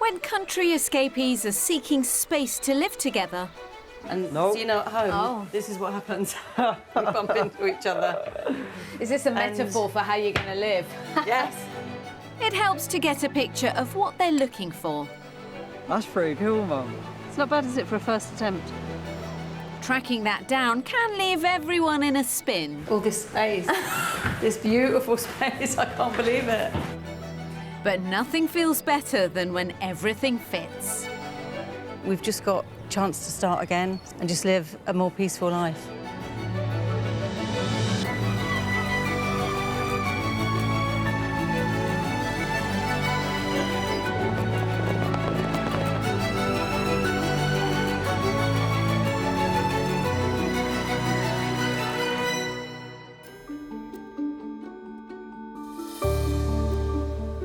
When country escapees are seeking space to live together. And No. so, you know, at home, this is what happens. We bump into each other. Is this a metaphor for how you're going to live? Yes. It helps to get a picture of what they're looking for. That's pretty cool, Mum. It's not bad, is it, for a first attempt? Tracking that down can leave everyone in a spin. All this space, this beautiful space, I can't believe it. But nothing feels better than when everything fits. We've just got a chance to start again and just live a more peaceful life.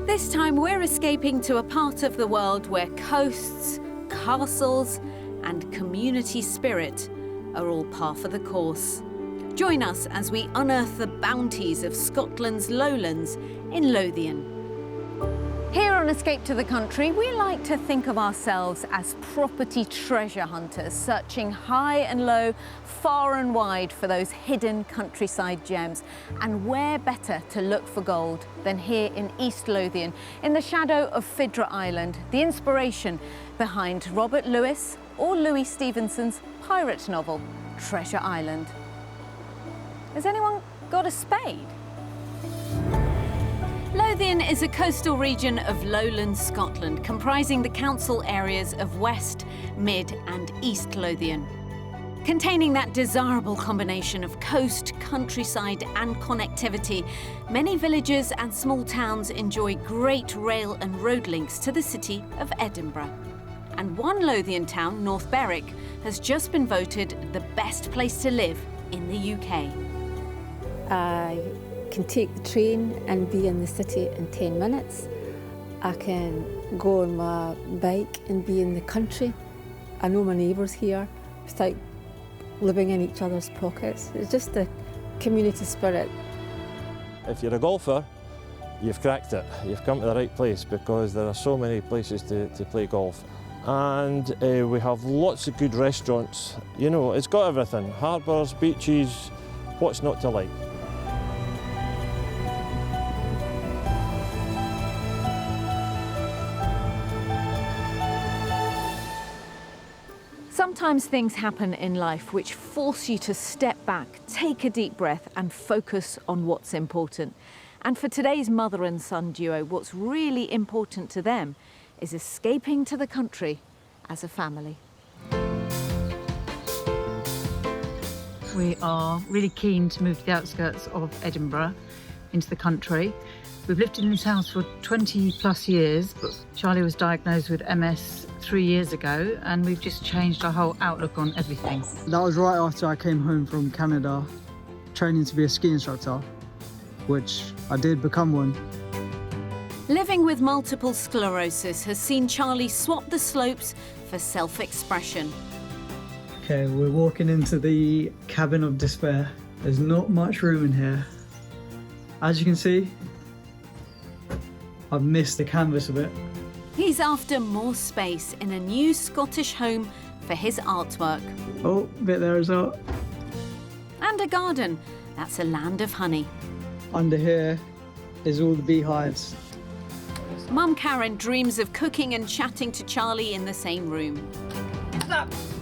This time we're escaping to a part of the world where coasts, castles and community spirit are all par for the course. Join us as we unearth the bounties of Scotland's lowlands in Lothian. Here on Escape to the Country, we like to think of ourselves as property treasure hunters, searching high and low, far and wide for those hidden countryside gems. And where better to look for gold than here in East Lothian, in the shadow of Fidra Island, the inspiration behind Robert Louis or Louis Stevenson's pirate novel, Treasure Island. Has anyone got a spade? Lothian is a coastal region of lowland Scotland, comprising the council areas of West, Mid and East Lothian. Containing that desirable combination of coast, countryside and connectivity, many villages and small towns enjoy great rail and road links to the city of Edinburgh. And one Lothian town, North Berwick, has just been voted the best place to live in the UK. I can take the train and be in the city in 10 minutes. I can go on my bike and be in the country. I know my neighbours here. It's like living in each other's pockets. It's just a community spirit. If you're a golfer, you've cracked it. You've come to the right place because there are so many places to play golf. And we have lots of good restaurants. You know, it's got everything. Harbours, beaches, what's not to like? Sometimes things happen in life which force you to step back, take a deep breath and focus on what's important. And for today's mother and son duo, what's really important to them is escaping to the country as a family. We are really keen to move to the outskirts of Edinburgh, into the country. We've lived in this house for 20 plus years, but Charlie was diagnosed with MS 3 years ago, and we've just changed our whole outlook on everything. That was right after I came home from Canada, training to be a ski instructor, which I did become one. Living with multiple sclerosis has seen Charlie swap the slopes for self-expression. Okay, we're walking into the cabin of despair. There's not much room in here. As you can see, I've missed the canvas a bit. He's after more space in a new Scottish home for his artwork. Oh, a bit there as well. And a garden that's a land of honey. Under here is all the beehives. Mum Karen dreams of cooking and chatting to Charlie in the same room.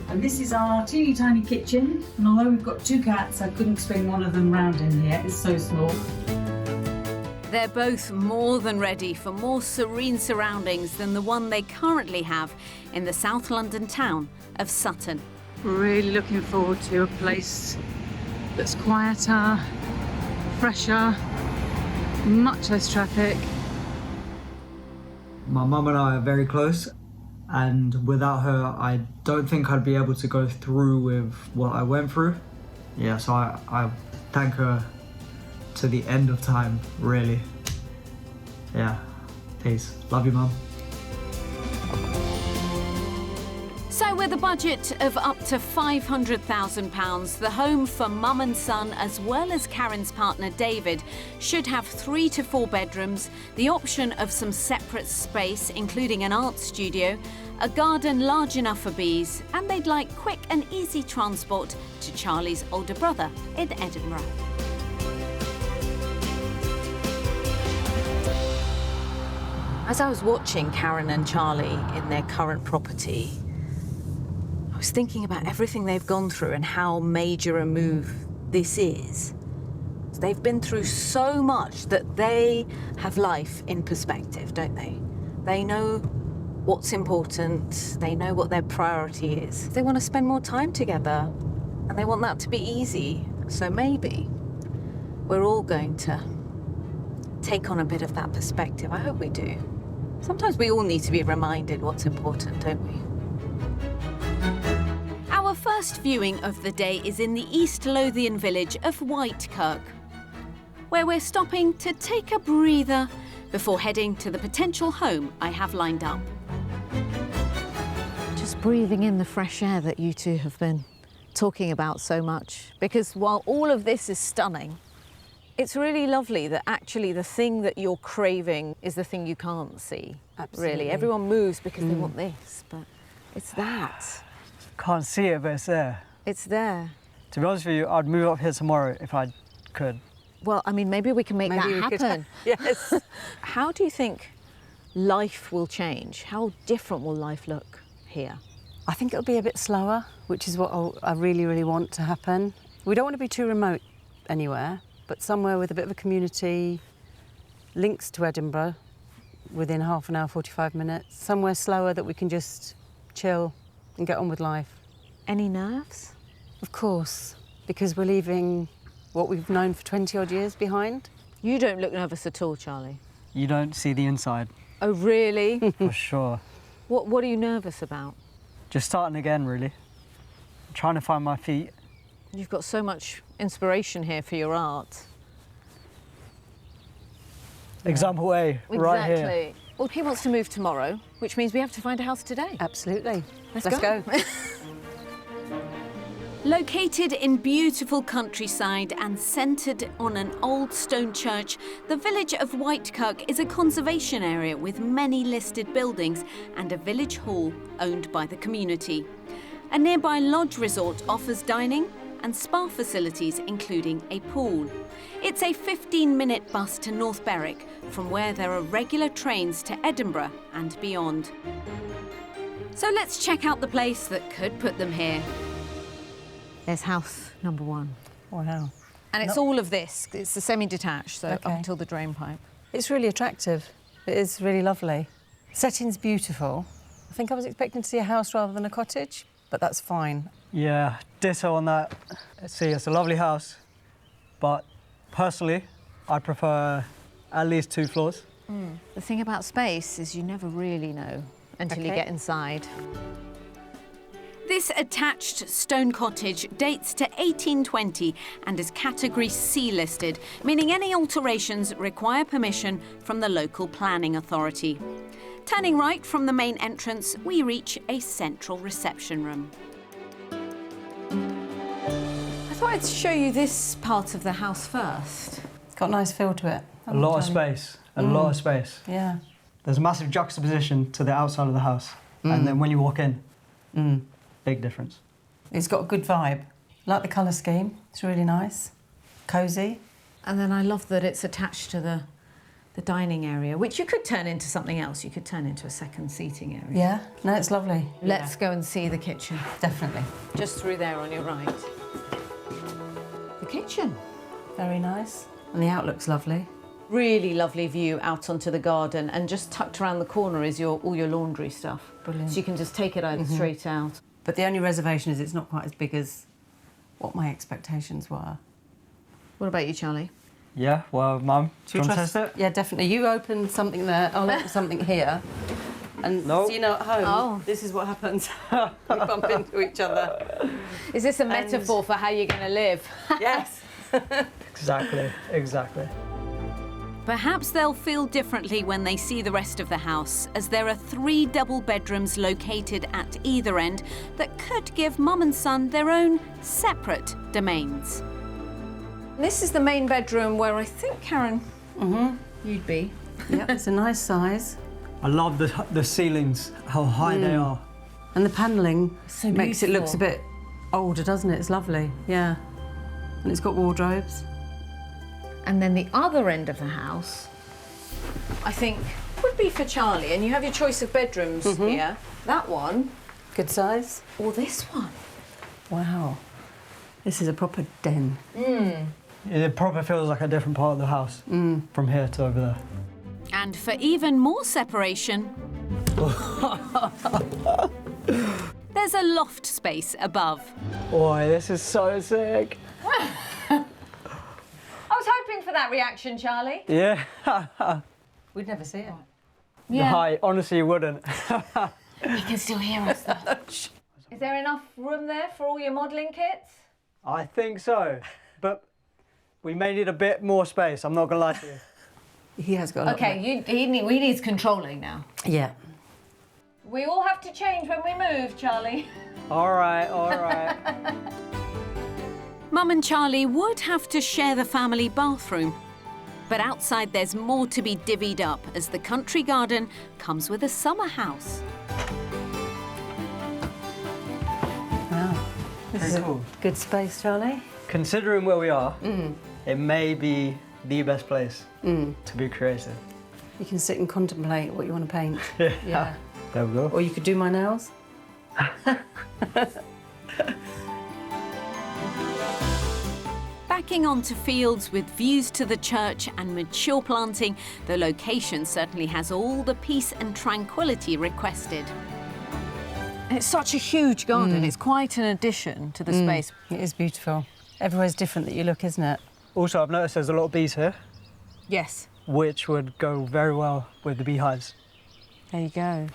And this is our teeny tiny kitchen, and although we've got 2 cats, I couldn't swing one of them round in here. It's so small. They're both more than ready for more serene surroundings than the one they currently have in the South London town of Sutton. We're really looking forward to a place that's quieter, fresher, much less traffic. My mum and I are very close, and without her, I don't think I'd be able to go through with what I went through. Yeah, so I thank her to the end of time, really. Yeah, peace. Love you, Mum. So with a budget of up to £500,000, the home for mum and son, as well as Karen's partner David, should have 3 to 4 bedrooms, the option of some separate space, including an art studio, a garden large enough for bees, and they'd like quick and easy transport to Charlie's older brother in Edinburgh. As I was watching Karen and Charlie in their current property, I was thinking about everything they've gone through and how major a move this is. They've been through so much that they have life in perspective, don't they? They know what's important, they know what their priority is. They want to spend more time together, and they want that to be easy. So maybe we're all going to take on a bit of that perspective. I hope we do. Sometimes we all need to be reminded what's important, don't we? Our first viewing of the day is in the East Lothian village of Whitekirk, where we're stopping to take a breather before heading to the potential home I have lined up. Just breathing in the fresh air that you two have been talking about so much, because while all of this is stunning, it's really lovely that actually the thing that you're craving is the thing you can't see. Absolutely. Really, everyone moves because they want this, but it's that. Can't see it, but it's there. It's there. To be honest with you, I'd move up here tomorrow if I could. Well, I mean, maybe we can make Maybe that we could- happen. Yes. How do you think life will change? How different will life look here? I think it'll be a bit slower, which is what I really, really want to happen. We don't want to be too remote anywhere, but somewhere with a bit of a community, links to Edinburgh within half an hour, 45 minutes. Somewhere slower that we can just chill and get on with life. Any nerves? Of course, because we're leaving what we've known for 20 odd years behind. You don't look nervous at all, Charlie. You don't see the inside, Oh, really? for sure. What are you nervous about? Just starting again, really. Trying to find my feet. You've got so much inspiration here for your art. Example A, right here. Exactly. Well, he wants to move tomorrow, which means we have to find a house today. Absolutely. Let's go. Located in beautiful countryside and centred on an old stone church, the village of Whitekirk is a conservation area with many listed buildings and a village hall owned by the community. A nearby lodge resort offers dining and spa facilities, including a pool. It's a 15-minute bus to North Berwick, from where there are regular trains to Edinburgh and beyond. So let's check out the place that could put them here. There's house number 1. Wow. And it's all of this. It's the semi-detached, so Okay. up until the drain pipe. It's really attractive. It is really lovely. Setting's beautiful. I think I was expecting to see a house rather than a cottage, but that's fine. Yeah, ditto on that. See, it's a lovely house, but personally, I prefer at least 2 floors. The thing about space is you never really know until you Okay. get inside. This attached stone cottage dates to 1820 and is Category C listed, meaning any alterations require permission from the local planning authority. Turning right from the main entrance, we reach a central reception room. I thought I'd show you this part of the house first. It's got a nice feel to it. A lot of space, a lot of space. Yeah. There's a massive juxtaposition to the outside of the house. And then when you walk in, big difference. It's got a good vibe. Like the colour scheme. It's really nice. Cosy. And then I love that it's attached to the dining area, which you could turn into something else. You could turn into a second seating area. Yeah. No, it's lovely. Let's go and see the kitchen. Definitely. Just through there on your right. The kitchen. Very nice. And the outlook's lovely. Really lovely view out onto the garden, and just tucked around the corner is all your laundry stuff. Brilliant. So you can just take it either straight out. But the only reservation is it's not quite as big as what my expectations were. What about you, Charlie? Yeah, well, Mum, do you Should we want to test it? Yeah, definitely. You open something there, I'll open something here. And No. so you know at home, Oh. this is what happens. We bump into each other. Is this a metaphor for how you're going to live? Yes. Exactly, exactly. Perhaps they'll feel differently when they see the rest of the house, as there are 3 double bedrooms located at either end that could give mum and son their own separate domains. This is the main bedroom where I think, Karen, you'd be. Yep, it's a nice size. I love the ceilings, how high they are. And the panelling So makes it look beautiful. a bit older, doesn't it? It's lovely, yeah. And it's got wardrobes. And then the other end of the house, I think, would be for Charlie. And you have your choice of bedrooms here. That one, Good size. or this one. Wow. This is a proper den. It probably feels like a different part of the house from here to over there. And for even more separation, there's a loft space above. Boy, this is so sick. I was hoping for that reaction, Charlie. Yeah. We'd never see it. Hi, honestly, you wouldn't. You can still hear us, though. Is there enough room there for all your modelling kits? I think so, but we may need a bit more space, I'm not gonna lie to you. He has got a lot of Okay, he needs controlling now. it. Yeah. We all have to change when we move, Charlie. All right, all right. Mum and Charlie would have to share the family bathroom. But outside there's more to be divvied up, as the country garden comes with a summer house. Wow. This is cool. a good space, Charlie. Considering where we are, it may be the best place to be creative. You can sit and contemplate what you want to paint. Yeah. There we go. Or you could do my nails. Backing onto fields with views to the church and mature planting, the location certainly has all the peace and tranquility requested. And it's such a huge garden. It's quite an addition to the space. It is beautiful. Everywhere's different that you look, isn't it? Also, I've noticed there's a lot of bees here, Yes. which would go very well with the beehives. There you go.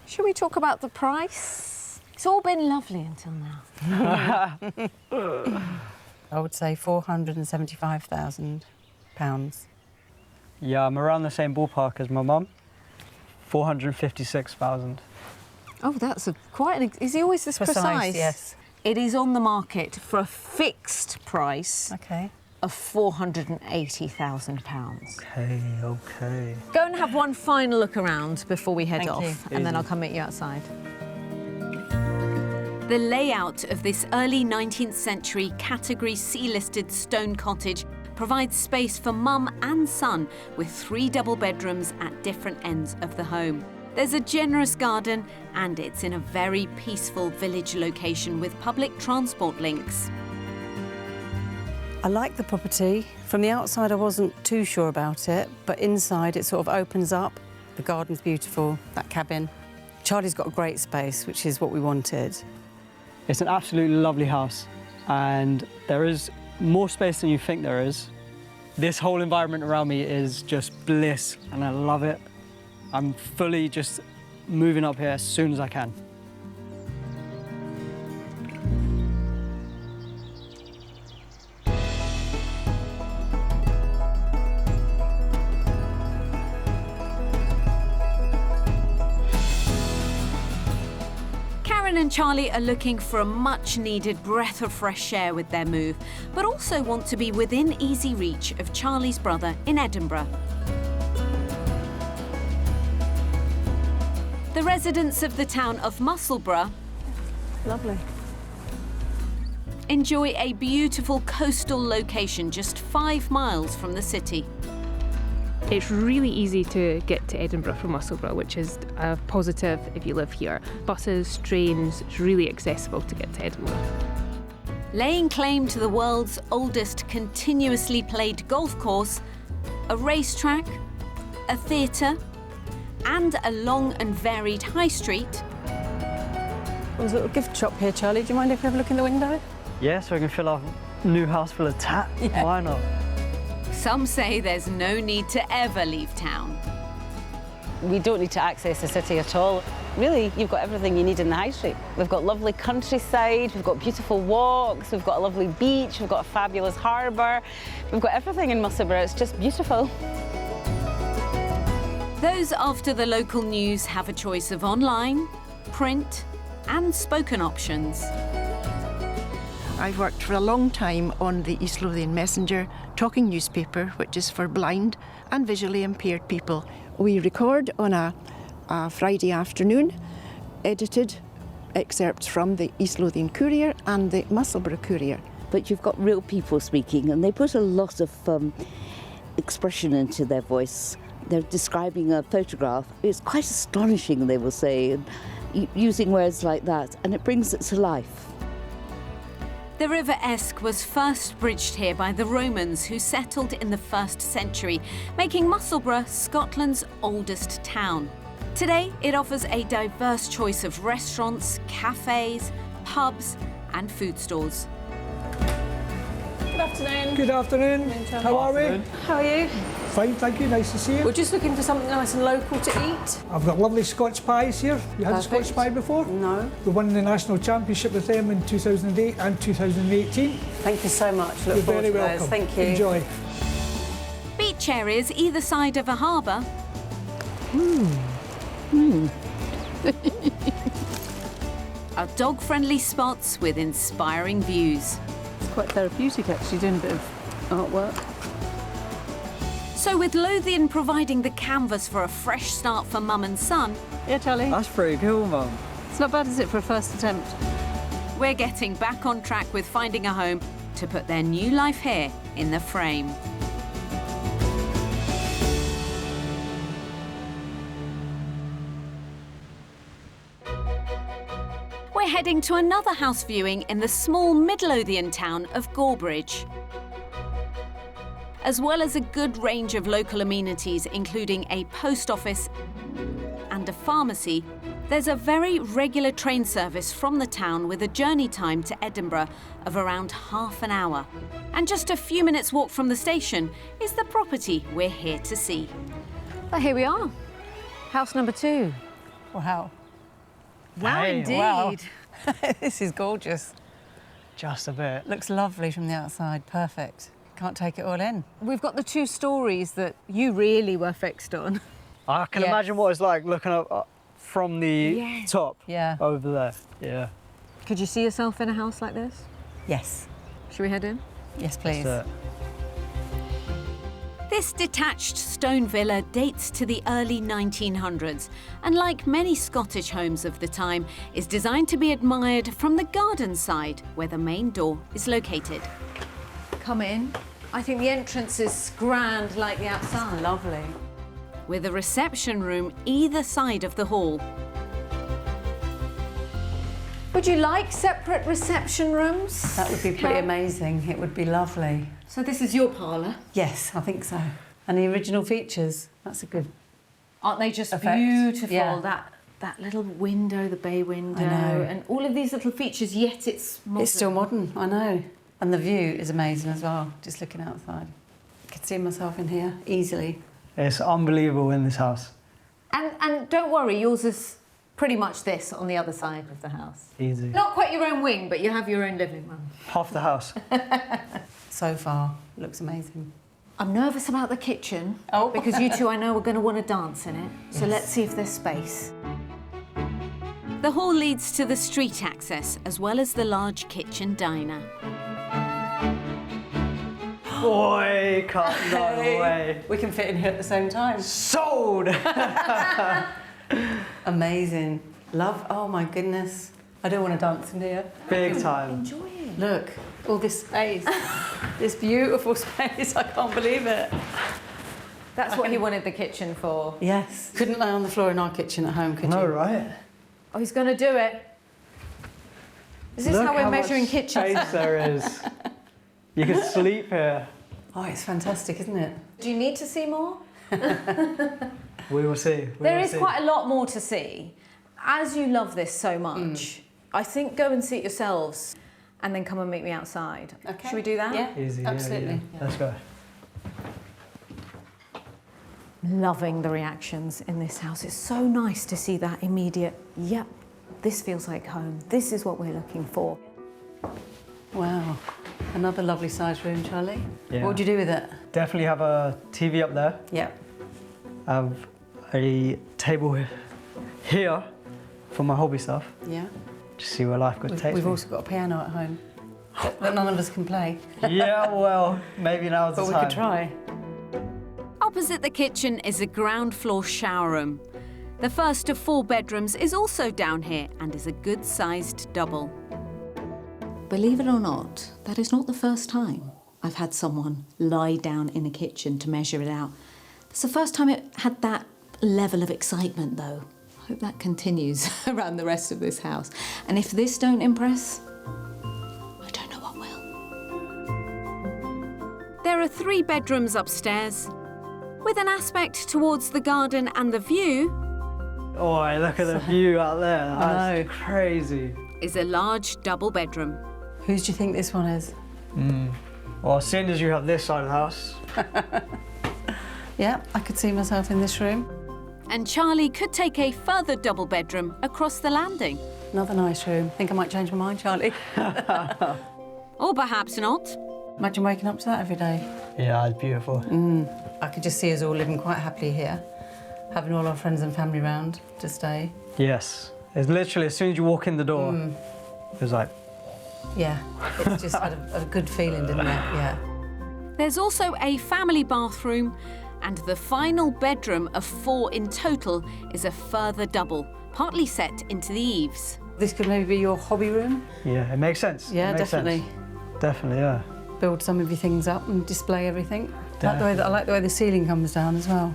Should we talk about the price? It's all been lovely until now. I would say £475,000. Yeah, I'm around the same ballpark as my mum. 456,000. Oh, that's quite an... Is he always this precise? Yes. It is on the market for a fixed price Okay. of £480,000. Okay, okay. Go and have one final look around before we head Thank off, you. and then Easy. I'll come meet you outside. The layout of this early 19th century Category C listed stone cottage provides space for mum and son, with 3 double bedrooms at different ends of the home. There's a generous garden, and it's in a very peaceful village location with public transport links. I like the property. From the outside, I wasn't too sure about it, but inside it sort of opens up. The garden's beautiful, that cabin. Charlie's got a great space, which is what we wanted. It's an absolutely lovely house, and there is more space than you think there is. This whole environment around me is just bliss, and I love it. I'm fully just moving up here as soon as I can. Karen and Charlie are looking for a much-needed breath of fresh air with their move, but also want to be within easy reach of Charlie's brother in Edinburgh. The residents of the town of Musselburgh Lovely. enjoy a beautiful coastal location just 5 miles from the city. It's really easy to get to Edinburgh from Musselburgh, which is a positive if you live here. Buses, trains, it's really accessible to get to Edinburgh. Laying claim to the world's oldest continuously played golf course, a racetrack, a theatre, and a long and varied high street, There's a little gift shop here, Charlie. Do you mind if we have a look in the window? Yeah, so we can fill our new house full of tat. Yeah. Why not? some say there's no need to ever leave town. We don't need to access the city at all. Really, you've got everything you need in the high street. We've got lovely countryside, we've got beautiful walks, we've got a lovely beach, we've got a fabulous harbour. We've got everything in Musselburgh, it's just beautiful. Those after the local news have a choice of online, print and spoken options. I've worked for a long time on the East Lothian Messenger talking newspaper, which is for blind and visually impaired people. We record on a Friday afternoon, edited excerpts from the East Lothian Courier and the Musselburgh Courier. But you've got real people speaking, and they put a lot of expression into their voice. They're describing a photograph. It's quite astonishing, they will say, and using words like that, and it brings it to life. The River Esk was first bridged here by the Romans, who settled in the 1st century, making Musselburgh Scotland's oldest town. Today, it offers a diverse choice of restaurants, cafes, pubs and food stalls. Good afternoon. Good afternoon. How are we? How are you? Fine, thank you. Nice to see you. We're just looking for something nice and local to eat. I've got lovely Scotch pies here. You had a Scotch pie before? No. We won the national championship with them in 2008 and 2018. Thank you so much. Look You're forward very to welcome. those. Thank you. Enjoy. Beach areas either side of a harbour. Are dog-friendly spots with inspiring views. It's quite therapeutic actually, doing a bit of artwork. So with Lothian providing the canvas for a fresh start for mum and son, Yeah, Charlie? That's pretty cool, Mum. It's not bad, is it, for a first attempt? we're getting back on track with finding a home to put their new life here in the frame. We're heading to another house viewing in the small mid-Lothian town of Gorebridge. As well as a good range of local amenities, including a post office and a pharmacy, there's a very regular train service from the town with a journey time to Edinburgh of around half an hour. And just a few minutes walk from the station is the property we're here to see. Well, here we are. House number 2. Wow. Wow, Hey, indeed. wow. This is gorgeous. Just a bit. Looks lovely from the outside, perfect. Can't take it all in. We've got the 2 stories that you really were fixed on. I can Yes. imagine what it's like looking up from the top Yeah. over there. Yeah. Could you see yourself in a house like this? Yes. Should we head in? Yes, please. That's it. This detached stone villa dates to the early 1900s and, like many Scottish homes of the time, is designed to be admired from the garden side where the main door is located. Come in. I think the entrance is grand like the outside. Lovely. With a reception room either side of the hall. Would you like separate reception rooms? That would be pretty amazing. It would be lovely. So this is your parlour. Yes, I think so. And the original features, that's a good... Aren't they just Effect. beautiful? Yeah. That little window, the bay window, I know. and all of these little features, yet it's modern. It's still modern, I know. And the view is amazing as well, just looking outside. I could see myself in here easily. It's unbelievable in this house. And don't worry, yours is pretty much this on the other side of the house. Easy. Not quite your own wing, but you have your own living room. Half the house. So far, looks amazing. I'm nervous about the kitchen. Oh. Because you two, I know, are going to want to dance in it. So Yes. let's see if there's space. The hall leads to the street access as well as the large kitchen diner. Boy, can't go away. We can fit in here at the same time. Sold! Amazing. Love, oh my goodness. I don't want to dance in here. Big time. Enjoy it. Look, all this space. This beautiful space, I can't believe it. That's what he wanted the kitchen for. Yes. Couldn't lay on the floor in our kitchen at home, could No, you? right? Oh, he's going to do it. Is this Look how we're much measuring kitchens? space there is. You can sleep here. Oh, it's fantastic, isn't it? Do you need to see more? We will see. There is quite a lot more to see. As you love this so much, I think go and see it yourselves and then come and meet me outside. Okay. Should we do that? Yeah, Easy, yeah, absolutely. yeah. Let's go. Loving the reactions in this house. It's so nice to see that immediate, yep, this feels like home. This is what we're looking for. Wow. Another lovely size room, Charlie. Yeah. What would you do with it? Definitely have a TV up there. Yep. Have a table here for my hobby stuff. Yeah. Just see where life could take We've me. also got a piano at home that none of us can play. Yeah, well, maybe now's the But time. we could try. Opposite the kitchen is a ground floor shower room. The first of 4 bedrooms is also down here and is a good-sized double. Believe it or not, that is not the first time I've had someone lie down in a kitchen to measure it out. It's the first time it had that level of excitement, though. I hope that continues around the rest of this house. And if this don't impress, I don't know what will. There are 3 bedrooms upstairs. With an aspect towards the garden and the view, Oh, look at the view out there. I That's crazy. is a large double bedroom. Whose do you think this one is? Well, seeing as you have this side of the house, Yeah, I could see myself in this room. And Charlie could take a further double bedroom across the landing. Another nice room. Think I might change my mind, Charlie. Or perhaps not. Imagine waking up to that every day. yeah, it's beautiful. I could just see us all living quite happily here, having all our friends and family round to stay. Yes, it's literally as soon as you walk in the door, it was like, Yeah, it's just had a good feeling, didn't it? Yeah. There's also a family bathroom, and the final bedroom of 4 in total is a further double, partly set into the eaves. This could maybe be your hobby room. yeah, it makes sense. Yeah, It makes definitely. sense. Definitely, yeah. Build some of your things up and display everything. I like the way the ceiling comes down as well.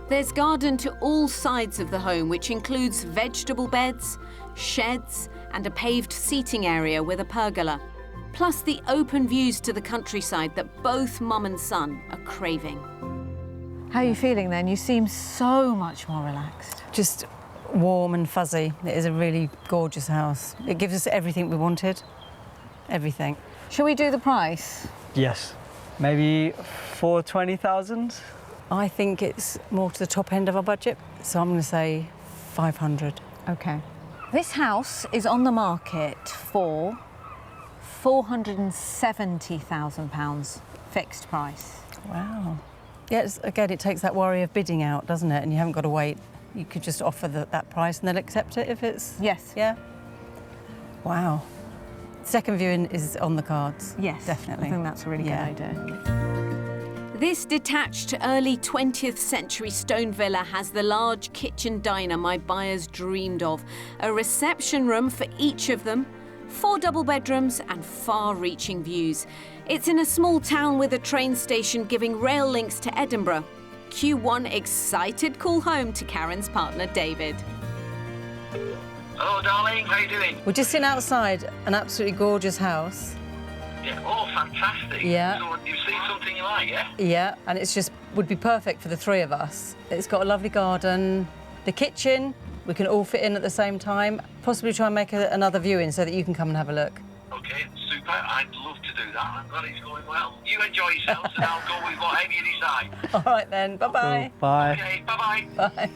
There's garden to all sides of the home, which includes vegetable beds, sheds, and a paved seating area with a pergola. Plus the open views to the countryside that both mum and son are craving. How are you feeling then? You seem so much more relaxed. Just warm and fuzzy. It is a really gorgeous house. It gives us everything we wanted. Everything. Shall we do the price? Yes, maybe 420,000. I think it's more to the top end of our budget, so I'm going to say 500. Okay. This house is on the market for £470,000 fixed price. Wow. Yes, again, it takes that worry of bidding out, doesn't it? And you haven't got to wait. You could just offer that price and they'll accept it if it's... Yes. Yeah. Wow. Second viewing is on the cards. Yes. Definitely. I think that's a really good idea. This detached early 20th century stone villa has the large kitchen diner my buyers dreamed of, a reception room for each of them, 4 double bedrooms and far-reaching views. It's in a small town with a train station giving rail links to Edinburgh. Q1 excited call home to Karen's partner David. Hello, darling. How you doing? We're just sitting outside an absolutely gorgeous house. Yeah. Oh, fantastic. Yeah. So you've seen something you like, yeah? Yeah, and it's just would be perfect for the 3 of us. It's got a lovely garden, the kitchen, we can all fit in at the same time. Possibly try and make another viewing so that you can come and have a look. Okay, super. I'd love to do that. I'm glad it's going well. You enjoy yourselves and I'll go with whatever you decide. All right then, bye-bye. Cool. Bye. Okay, bye-bye. Bye.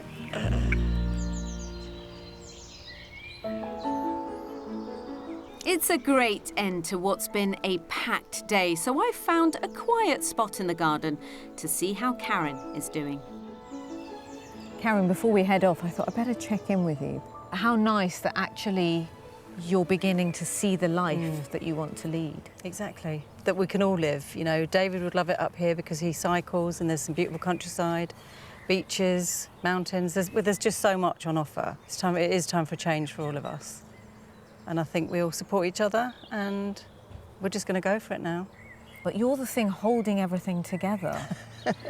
It's a great end to what's been a packed day, so I found a quiet spot in the garden to see how Karen is doing. Karen, before we head off, I thought I'd better check in with you. How nice that actually you're beginning to see the life that you want to lead. Exactly. That we can all live. You know, David would love it up here because he cycles and there's some beautiful countryside, beaches, mountains. There's just so much on offer. It is time for change for all of us. And I think we all support each other and we're just going to go for it now. But you're the thing holding everything together.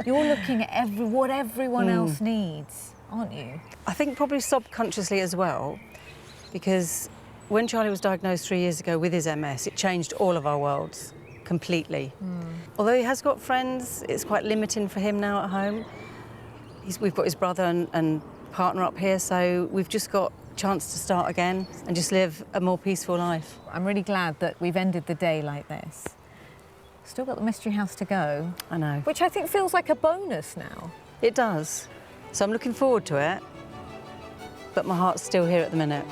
You're looking at what everyone else needs, aren't you? I think probably subconsciously as well, because when Charlie was diagnosed 3 years ago with his MS, it changed all of our worlds completely. Although he has got friends, it's quite limiting for him now at home. We've got his brother and partner up here, so we've just got a chance to start again and just live a more peaceful life. I'm really glad that we've ended the day like this. Still got the mystery house to go. I know. Which I think feels like a bonus now. It does. So I'm looking forward to it, but my heart's still here at the minute.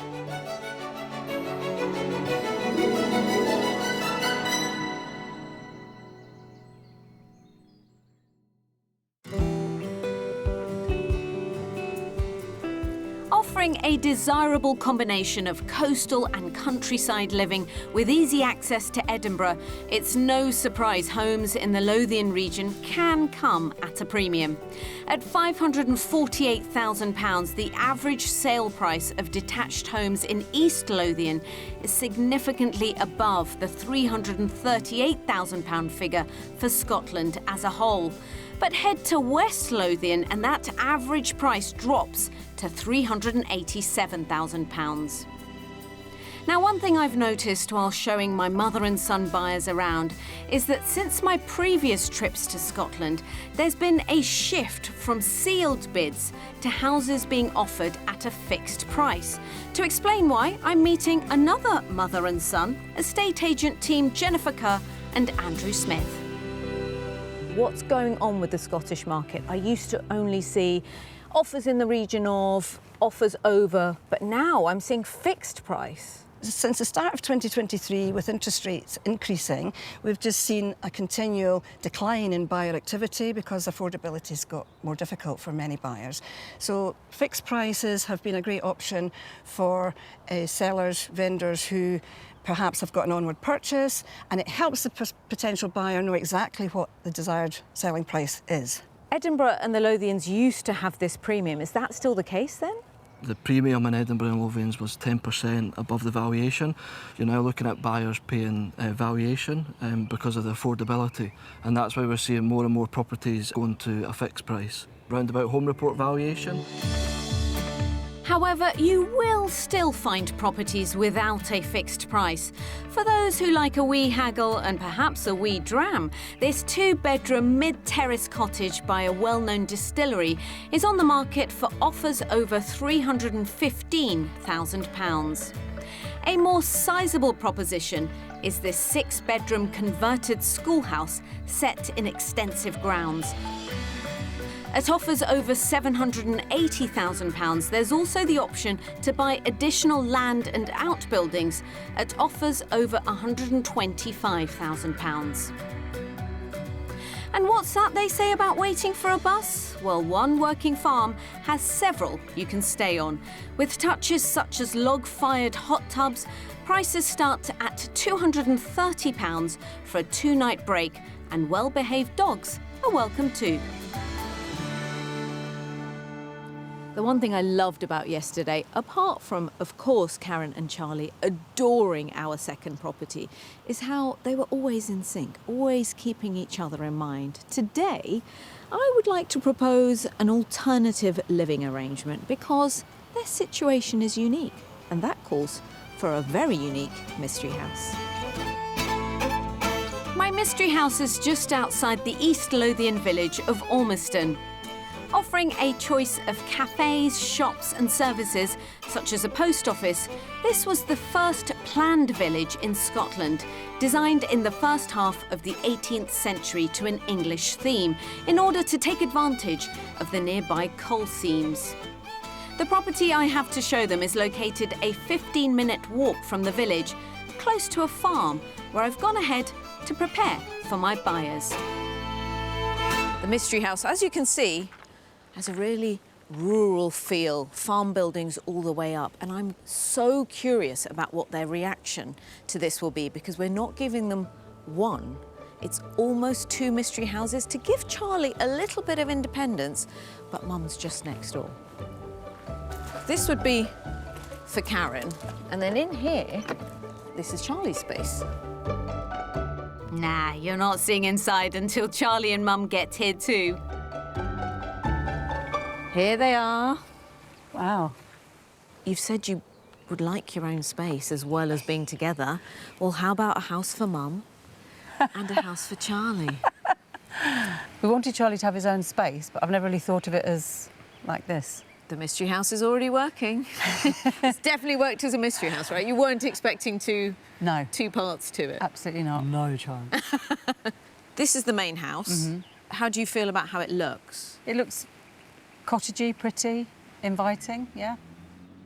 offering a desirable combination of coastal and countryside living with easy access to Edinburgh. It's no surprise homes in the Lothian region can come at a premium. At £548,000, the average sale price of detached homes in East Lothian is significantly above the £338,000 figure for Scotland as a whole. But head to West Lothian and that average price drops to £387,000. Now, one thing I've noticed while showing my mother and son buyers around is that since my previous trips to Scotland, there's been a shift from sealed bids to houses being offered at a fixed price. To explain why, I'm meeting another mother and son, estate agent team Jennifer Kerr and Andrew Smith. What's going on with the Scottish market? I used to only see offers in the region of, offers over, but now I'm seeing fixed price. Since the start of 2023, with interest rates increasing, we've just seen a continual decline in buyer activity because affordability's got more difficult for many buyers. So fixed prices have been a great option for sellers, vendors who perhaps have got an onward purchase, and it helps the potential buyer know exactly what the desired selling price is. Edinburgh and the Lothians used to have this premium. Is that still the case then? The premium in Edinburgh and Lothians was 10% above the valuation. You're now looking at buyers paying valuation because of the affordability, and that's why we're seeing more and more properties going to a fixed price, round about home report valuation. However, you will still find properties without a fixed price. For those who like a wee haggle and perhaps a wee dram, this two-bedroom mid-terrace cottage by a well-known distillery is on the market for offers over £315,000. A more sizable proposition is this six-bedroom converted schoolhouse set in extensive grounds. At offers over £780,000, there's also the option to buy additional land and outbuildings at offers over £125,000. And what's that they say about waiting for a bus? Well, one working farm has several you can stay on. With touches such as log-fired hot tubs, prices start at £230 for a two-night break, and well-behaved dogs are welcome too. The one thing I loved about yesterday, apart from, of course, Karen and Charlie adoring our second property, is how they were always in sync, always keeping each other in mind. Today, I would like to propose an alternative living arrangement because their situation is unique, and that calls for a very unique mystery house. My mystery house is just outside the East Lothian village of Ormiston. Offering a choice of cafes, shops and services, such as a post office, this was the first planned village in Scotland, designed in the first half of the 18th century to an English theme, in order to take advantage of the nearby coal seams. The property I have to show them is located a 15-minute walk from the village, close to a farm, where I've gone ahead to prepare for my buyers. The mystery house, as you can see, has a really rural feel, farm buildings all the way up, and I'm so curious about what their reaction to this will be, because we're not giving them one, it's almost two mystery houses to give Charlie a little bit of independence, but Mum's just next door. This would be for Karen, and then in here, this is Charlie's space. Nah, you're not seeing inside until Charlie and Mum get here too. Here they are. Wow. You've said you would like your own space as well as being together. Well, how about a house for Mum and a house for Charlie? We wanted Charlie to have his own space, but I've never really thought of it as like this. The mystery house is already working. It's definitely worked as a mystery house, right? You weren't expecting two parts to it. Absolutely not. No chance. This is the main house. Mm-hmm. How do you feel about how it looks? It looks cottagey, pretty, inviting, yeah,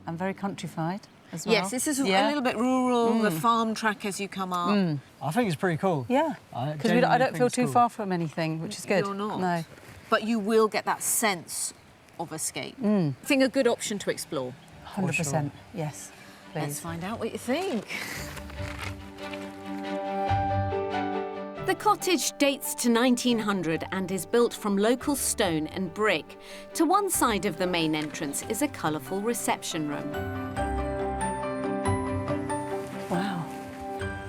and very countrified as well. Yes, this is a little bit rural, the farm track as you come up. I think it's pretty cool. Yeah, because I don't feel too far from anything, which is good. You're not. No. But you will get that sense of escape. I think a good option to explore. 100%, yes. Please. Let's find out what you think. The cottage dates to 1900 and is built from local stone and brick. To one side of the main entrance is a colourful reception room. Wow.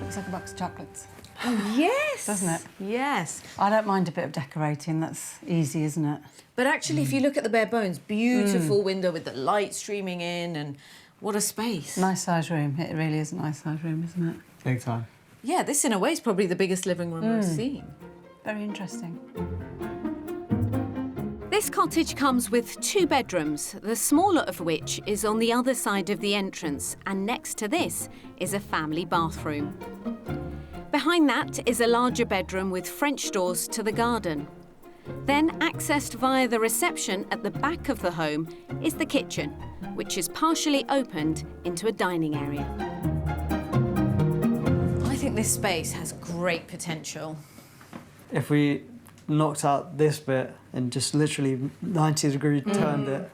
Looks like a box of chocolates. Oh, yes! Doesn't it? Yes. I don't mind a bit of decorating. That's easy, isn't it? But actually, if you look at the bare bones, beautiful window with the light streaming in, and what a space. Nice size room. It really is a nice size room, isn't it? Big time. Yeah, this in a way is probably the biggest living room we've seen. Very interesting. This cottage comes with 2 bedrooms, the smaller of which is on the other side of the entrance, and next to this is a family bathroom. Behind that is a larger bedroom with French doors to the garden. Then, accessed via the reception at the back of the home, is the kitchen, which is partially opened into a dining area. I think this space has great potential. If we knocked out this bit and just literally 90-degree turned it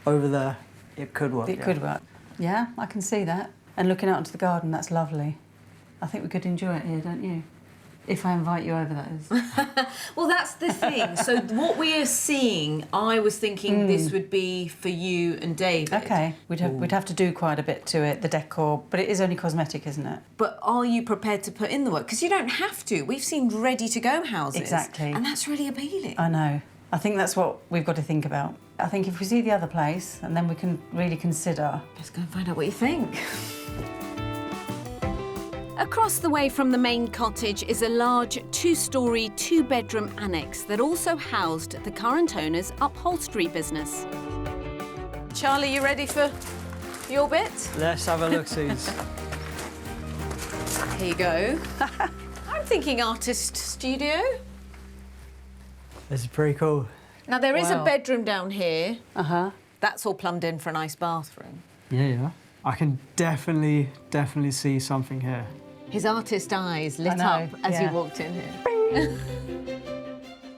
over there, it could work. It could work. Yeah, I can see that. And looking out into the garden, that's lovely. I think we could enjoy it here, don't you? If I invite you over, that is. Well, that's the thing. So what we are seeing, I was thinking this would be for you and David. OK, we'd have to do quite a bit to it, the decor, but it is only cosmetic, isn't it? But are you prepared to put in the work? Because you don't have to. We've seen ready-to-go houses. Exactly. And that's really appealing. I know. I think that's what we've got to think about. I think if we see the other place, and then we can really consider. Let's go and find out what you think. Across the way from the main cottage is a large 2-storey, 2-bedroom annex that also housed the current owner's upholstery business. Charlie, you ready for your bit? Let's have a look-sees. Here you go. I'm thinking artist studio. This is pretty cool. Now, there is a Wow. bedroom down here. Uh-huh. That's all plumbed in for a nice bathroom. Yeah. I can definitely see something here. His artist eyes lit up as he walked in here.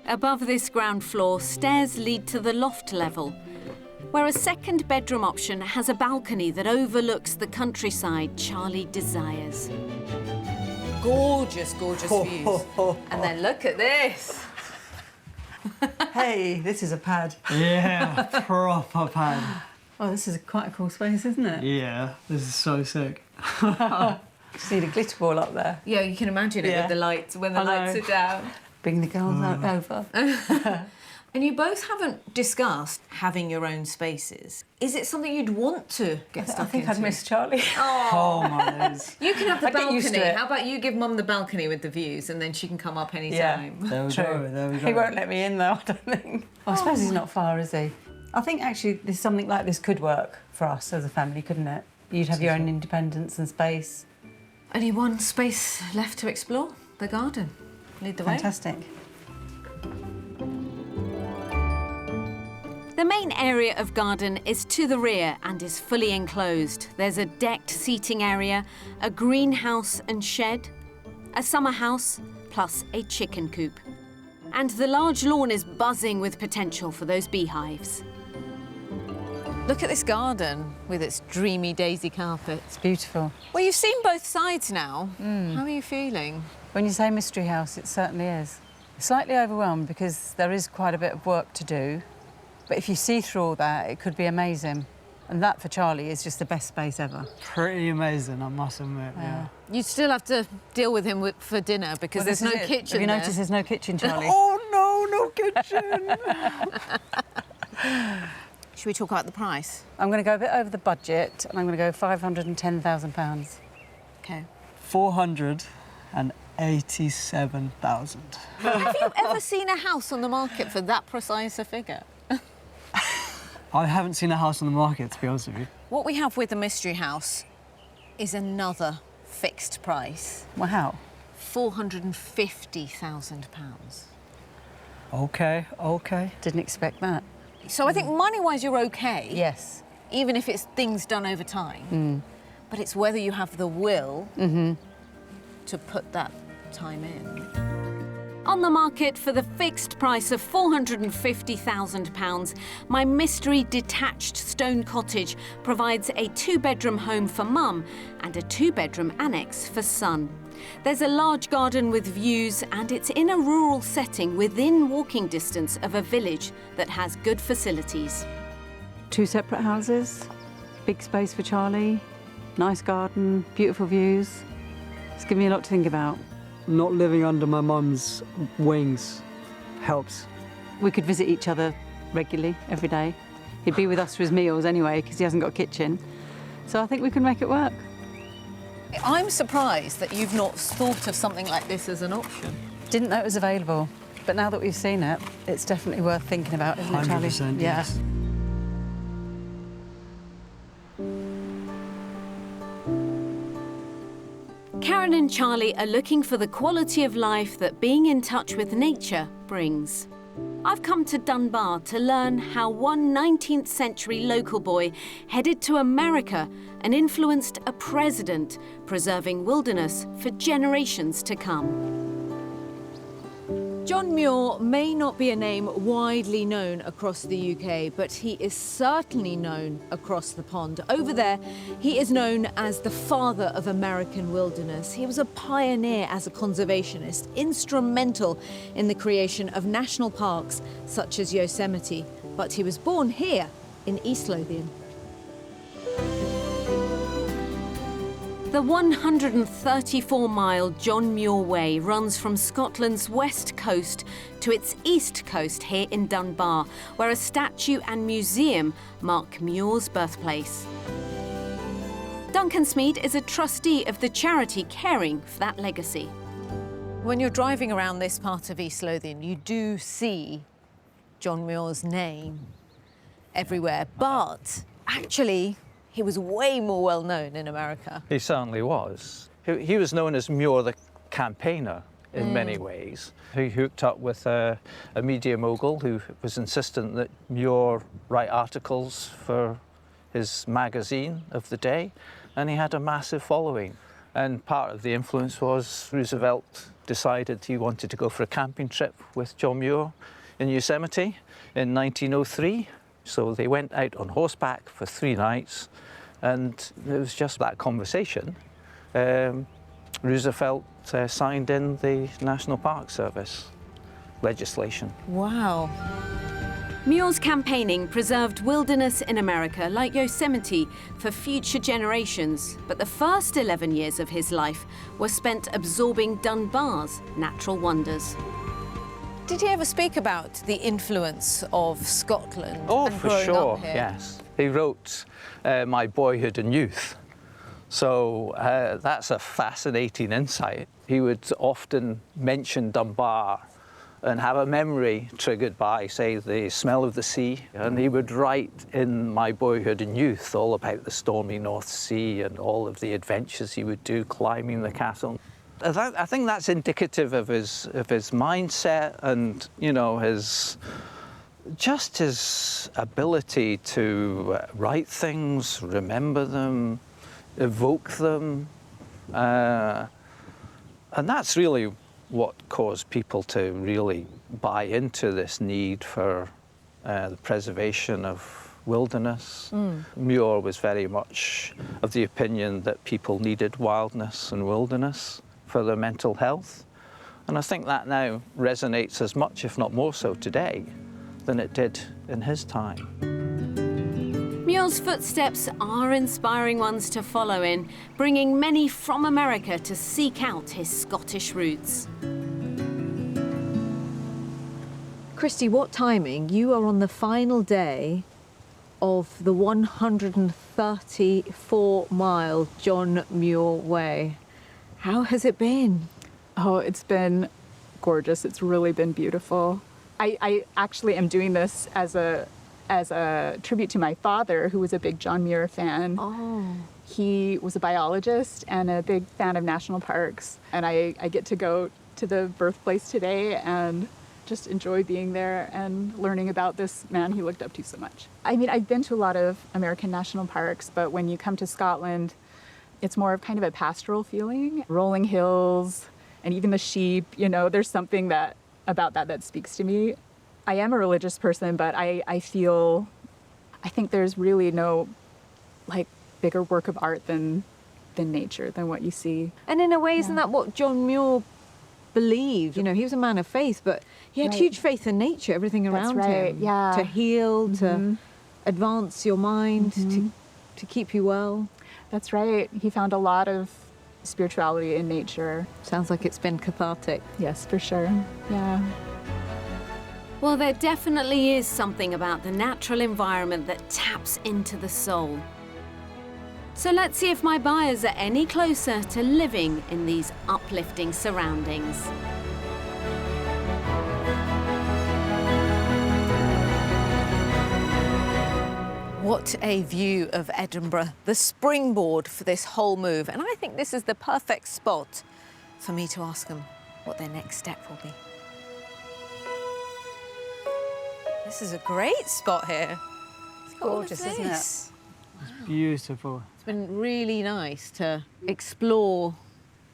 Above this ground floor, stairs lead to the loft level, where a second bedroom option has a balcony that overlooks the countryside Charlie desires. Gorgeous, gorgeous views. And then look at this. Hey, this is a pad. Yeah, proper pad. Oh, this is quite a cool space, isn't it? Yeah, this is so sick. Just need a glitter ball up there. Yeah, you can imagine it with the lights, when the lights are down. Bring the girls out over. And you both haven't discussed having your own spaces. Is it something you'd want to get stuck I think into? I'd miss Charlie. Oh my days. You can have the I'd get used balcony. to it. How about you give Mum the balcony with the views and then she can come up anytime? There we go, there we go. He won't let me in though, I don't think. I suppose he's not far, is he? I think actually something like this could work for us as a family, couldn't it? You'd have your own independence and space. Only one space left to explore, the garden. Lead the way. Fantastic. The main area of garden is to the rear and is fully enclosed. There's a decked seating area, a greenhouse and shed, a summer house, plus a chicken coop. And the large lawn is buzzing with potential for those beehives. Look at this garden with its dreamy daisy carpet. It's beautiful. Well, you've seen both sides now. How are you feeling? When you say mystery house, it certainly is. Slightly overwhelmed because there is quite a bit of work to do. But if you see through all that, it could be amazing. And that, for Charlie, is just the best space ever. Pretty amazing, I must admit, yeah. You'd still have to deal with him for dinner because there's no kitchen Have you there. noticed there's no kitchen, Charlie? Oh, no kitchen! Should we talk about the price? I'm going to go a bit over the budget, and I'm going to go £510,000. OK. 487,000. Have you ever seen a house on the market for that precise a figure? I haven't seen a house on the market, to be honest with you. What we have with the mystery house is another fixed price. Wow. £450,000. OK. Didn't expect that. So I think money-wise you're OK. Yes. Even if it's things done over time. But it's whether you have the will to put that time in. On the market for the fixed price of £450,000, my mystery detached stone cottage provides a 2-bedroom home for mum and a 2-bedroom annex for son. There's a large garden with views, and it's in a rural setting within walking distance of a village that has good facilities. 2 separate houses, big space for Charlie, nice garden, beautiful views. It's given me a lot to think about. Not living under my mum's wings helps. We could visit each other regularly, every day. He'd be with us for his meals anyway, because he hasn't got a kitchen. So I think we can make it work. I'm surprised that you've not thought of something like this as an option. Didn't know it was available, but now that we've seen it, it's definitely worth thinking about, isn't it, Charlie? 100%, yeah. yes. Karen and Charlie are looking for the quality of life that being in touch with nature brings. I've come to Dunbar to learn how one 19th century local boy headed to America and influenced a president, preserving wilderness for generations to come. John Muir may not be a name widely known across the UK, but he is certainly known across the pond. Over there, he is known as the father of American wilderness. He was a pioneer as a conservationist, instrumental in the creation of national parks such as Yosemite, but he was born here in East Lothian. The 134-mile John Muir Way runs from Scotland's west coast to its east coast here in Dunbar, where a statue and museum mark Muir's birthplace. Duncan Smead is a trustee of the charity caring for that legacy. When you're driving around this part of East Lothian, you do see John Muir's name everywhere, but actually, he was way more well known in America. He certainly was. He was known as Muir the campaigner in many ways. He hooked up with a media mogul who was insistent that Muir write articles for his magazine of the day, and he had a massive following. And part of the influence was Roosevelt decided he wanted to go for a camping trip with John Muir in Yosemite in 1903. So they went out on horseback for 3 nights, and it was just that conversation. Roosevelt signed in the National Park Service legislation. Wow. Muir's campaigning preserved wilderness in America, like Yosemite, for future generations. But the first 11 years of his life were spent absorbing Dunbar's natural wonders. Did he ever speak about the influence of Scotland? Oh, and for growing sure, up here? yes. He wrote My Boyhood and Youth. So that's a fascinating insight. He would often mention Dunbar and have a memory triggered by, say, the smell of the sea. And he would write in My Boyhood and Youth all about the stormy North Sea and all of the adventures he would do climbing the castle. I think that's indicative of his mindset and, you know, his ability to write things, remember them, evoke them. And that's really what caused people to really buy into this need for the preservation of wilderness. Muir was very much of the opinion that people needed wildness and wilderness for their mental health. And I think that now resonates as much, if not more so today, than it did in his time. Muir's footsteps are inspiring ones to follow in, bringing many from America to seek out his Scottish roots. Christy, what timing? You are on the final day of the 134-mile John Muir Way. How has it been? Oh, it's been gorgeous. It's really been beautiful. I actually am doing this as a tribute to my father, who was a big John Muir fan. Oh. He was a biologist and a big fan of national parks. And I get to go to the birthplace today and just enjoy being there and learning about this man he looked up to so much. I mean, I've been to a lot of American national parks, but when you come to Scotland, it's more of kind of a pastoral feeling. Rolling hills and even the sheep, you know, there's something about that speaks to me. I am a religious person, but I think there's really no like bigger work of art than nature, than what you see. And in a way, isn't that what John Muir believed? You know, he was a man of faith, but he had huge faith in nature, everything around him. Yeah. To heal, to advance your mind, to keep you well. That's right. He found a lot of spirituality in nature. Sounds like it's been cathartic. Yes, for sure. Yeah. Well, there definitely is something about the natural environment that taps into the soul. So let's see if my buyers are any closer to living in these uplifting surroundings. What a view of Edinburgh, the springboard for this whole move. And I think this is the perfect spot for me to ask them what their next step will be. This is a great spot here. It's gorgeous, isn't it? It's beautiful. It's been really nice to explore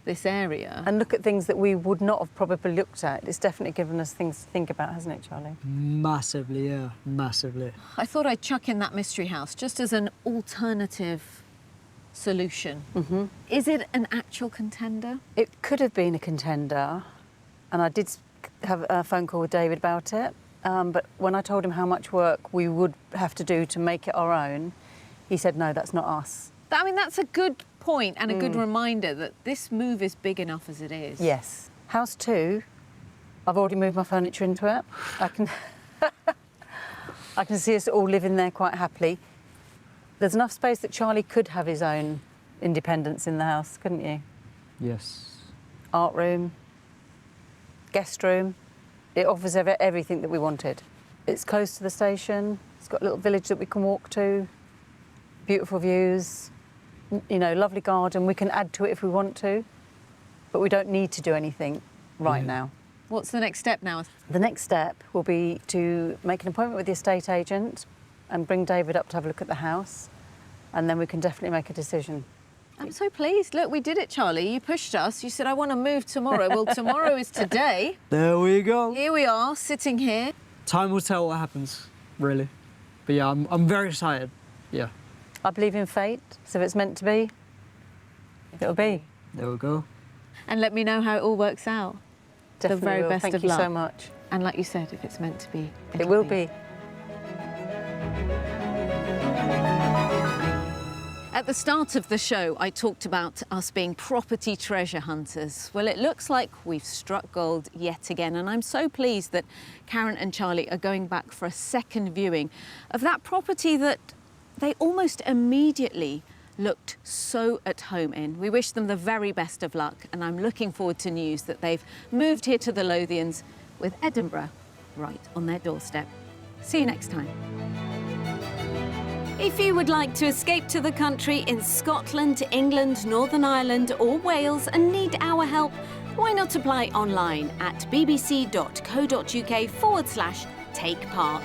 this area. And look at things that we would not have probably looked at. It's definitely given us things to think about, hasn't it, Charlie? Massively, yeah, massively. I thought I'd chuck in that mystery house just as an alternative solution. Is it an actual contender? It could have been a contender, and I did have a phone call with David about it. But when I told him how much work we would have to do to make it our own, he said, no, that's not us. I mean, that's a good point and a good reminder that this move is big enough as it is. Yes. House 2, I've already moved my furniture into it. I can see us all living there quite happily. There's enough space that Charlie could have his own independence in the house, couldn't you? Yes. Art room, guest room. It offers everything that we wanted. It's close to the station. It's got a little village that we can walk to. Beautiful views. You know, lovely garden. We can add to it if we want to, but we don't need to do anything right now. What's the next step now? The next step will be to make an appointment with the estate agent and bring David up to have a look at the house, and then we can definitely make a decision. I'm so pleased. Look, we did it, Charlie. You pushed us. You said, I want to move tomorrow. Well, tomorrow is today. There we go. Here we are, sitting here. Time will tell what happens, really. But yeah, I'm very excited. Yeah. I believe in fate, so if it's meant to be, it'll be. There we go. And let me know how it all works out. Definitely the very will. best Thank of you luck. so much. And like you said, if it's meant to be, It will be. At the start of the show, I talked about us being property treasure hunters. Well, it looks like we've struck gold yet again, and I'm so pleased that Karen and Charlie are going back for a second viewing of that property that they almost immediately looked so at home in. We wish them the very best of luck, and I'm looking forward to news that they've moved here to the Lothians with Edinburgh right on their doorstep. See you next time. If you would like to escape to the country in Scotland, England, Northern Ireland or Wales and need our help, why not apply online at bbc.co.uk/take part.